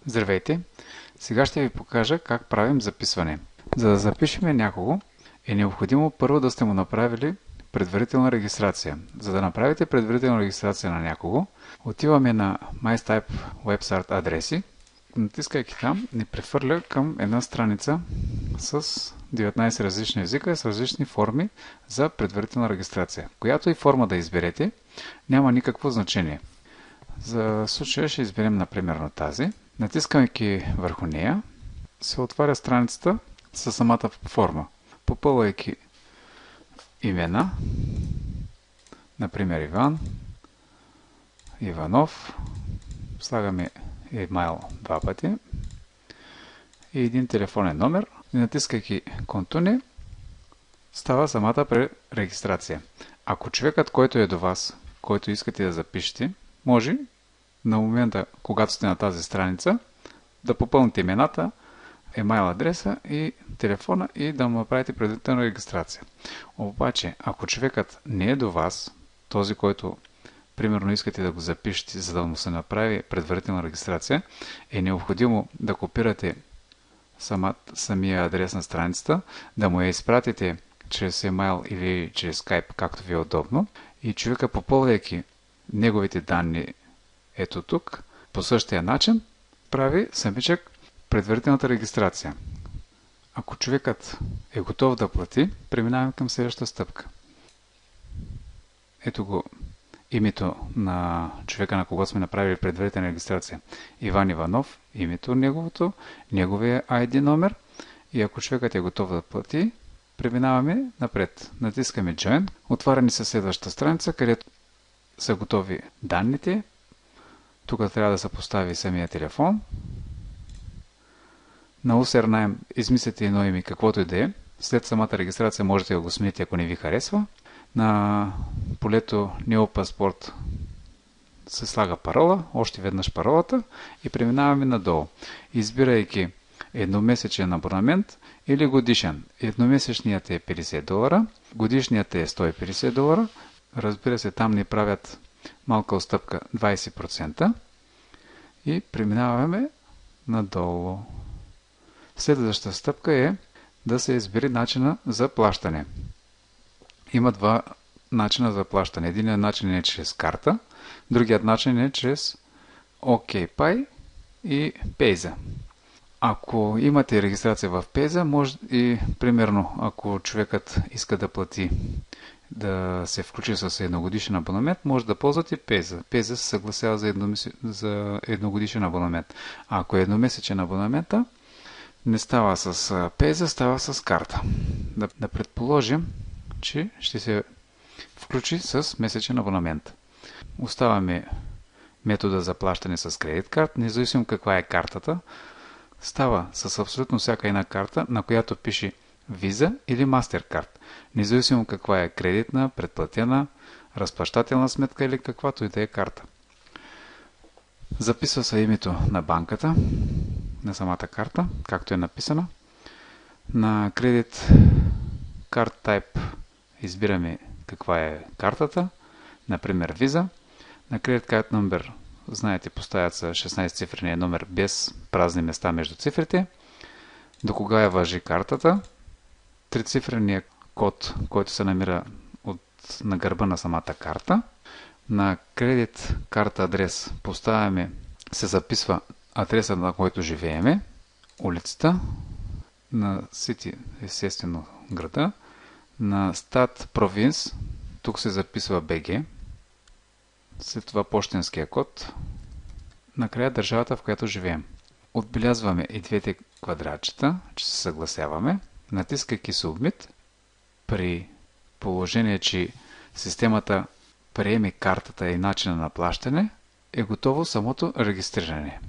Здравейте! Сега ще ви покажа как правим записване. За да запишем някого, е необходимо първо да сте му направили предварителна регистрация. За да направите предварителна регистрация на някого, отиваме на MyStype WebStart адреси. Натискайки там, ни прехвърля към една страница с 19 различни езика и с различни форми за предварителна регистрация. Която и форма да изберете, няма никакво значение. За случая ще изберем, например, тази. Натискайки върху нея, се отваря страницата със самата форма. Попълвайки имена, например Иван, Иванов, слагаме имейл два пъти и един телефонен номер. И натискайки контуни, става самата пререгистрация. Ако човекът, който е до вас, който искате да запишете, може на момента, когато сте на тази страница, да попълните имената, емайл адреса и телефона и да му направите предварителна регистрация. Обаче, ако човекът не е до вас, този, който примерно искате да го запишете, за да му се направи предварителна регистрация, е необходимо да копирате самия адрес на страницата, да му я изпратите чрез емайл или чрез Skype, както ви е удобно, и човека, попълвайки неговите данни ето тук, по същия начин прави самичък предварителната регистрация. Ако човекът е готов да плати, преминаваме към следващата стъпка. Ето го името на човека, на когото сме направили предварителна регистрация. Иван Иванов, името неговото, неговия ID номер. И ако човекът е готов да плати, преминаваме напред. Натискаме Join. Отваря ни се следващата страница, където са готови данните. Тук трябва да се постави самия телефон. На username измислите едно име, каквото и да е. След самата регистрация можете да го смените, ако не ви харесва. На полето Неопаспорт се слага парола, още веднъж паролата и преминаваме надолу. Избирайки едномесечен абонамент или годишен. Едномесечният е $50, годишният е $150. Разбира се, там ни правят малка отстъпка 20% и преминаваме надолу. Следващата стъпка е да се избери начина за плащане. Има два начина за плащане. Единият начин е чрез карта, другият начин е чрез OKPay и Payza. Ако имате регистрация в Payza, може и примерно, ако човекът иска да плати, да се включи с едногодишен абонамент, може да ползвате Payza. Payza се съгласява за едногодишен абонамент. А ако е едномесечен абонамента, не става с Payza, става с карта. Да предположим, че ще се включи с месечен абонамент. Оставаме метода за плащане с кредит карт, независимо каква е картата. Става с абсолютно всяка една карта, на която пише Visa или MasterCard. Независимо каква е кредитна, предплатена, разплащателна сметка или каквато и да е карта. Записва се името на банката, на самата карта, както е написана. На кредит Card Type избираме каква е картата, например Visa. На Credit Card Number, знаете, поставят се 16-цифрения номер без празни места между цифрите. До кога я важи картата? Трицифреният код, който се намира на гърба на самата карта. На кредит карта адрес поставяме, се записва адреса, на който живееме, улицата, на City, естествено града, на Стат провинс, тук се записва БГ, след това пощенския код, накрая държавата, в която живеем. Отбелязваме и двете квадратчета, че се съгласяваме, натискайки Submit, при положение, че системата приеме картата и начина на плащане, е готово самото регистриране.